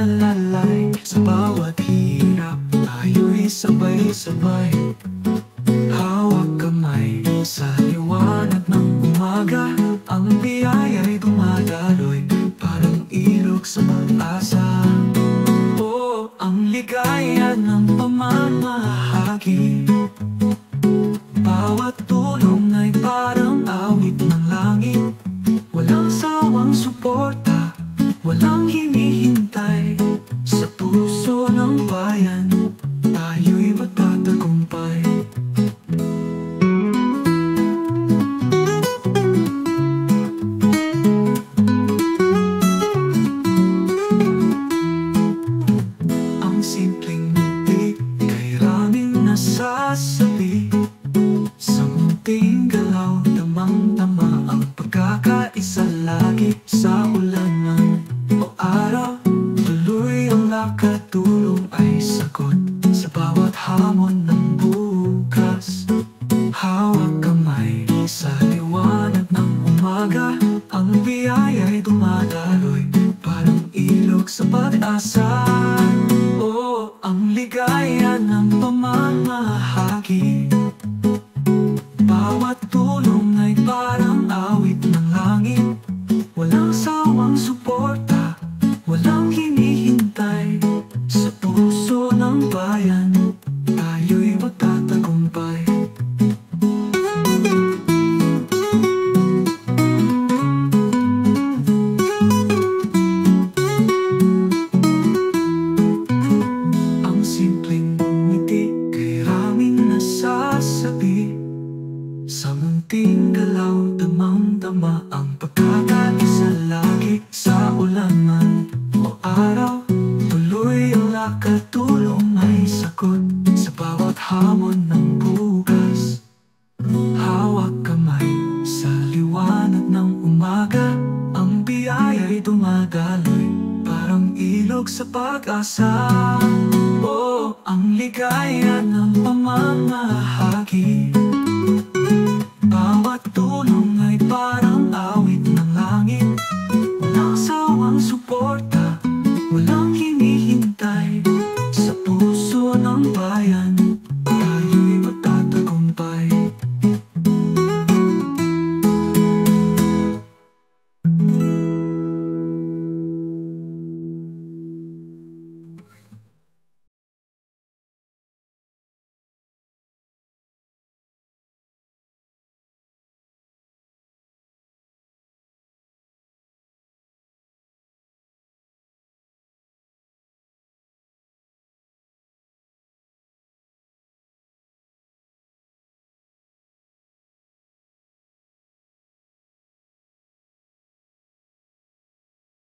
malalay. Sa bawat hirap, tayo'y sabay-sabay. Hawak kamay sa liwanag ng umaga. Ang biyaya'y dumadaloy, parang ilog sa pag-asa. Oh, ang ligaya ng pamamahagi. Bawat tulong ay parang awit ng langit. Walang sawang suporta, walang hinihintay. Sa puso ng bayan, tayo'y magtatagumpay. Ang simpleng ngiti kay raming nasasabi. Sa munting galaw, tamang-tama ang pagkakaisa lagi. Sa ulanan o araw, tuloy ang nakatulong ay sagot. Sa bawat hamon ng bukas, hawak kamay sa liwanag ng umaga. Ang biyaya'y dumadaloy, parang ilog sa pag-asa. Oh, ang ligaya ng pamamahagi. Bawat tulong ay parang awit ng langit. Walang sawang suporta, walang hinihintay. Sa puso ng bayan, tayo'y magtatagumpay. Ang simpleng ngiti kay raming nasasabi. Sa munting galaw, damang-dama ang pagkakaisa lagi. Sa ulaman o araw, tuloy ang nakatulong ay sagot. Sa bawat hamon ng bukas, hawak kamay sa liwanag ng umaga. Ang biyaya'y dumadaloy, parang ilog sa pag-asa. Oh, ang ligaya ng pamamahagi.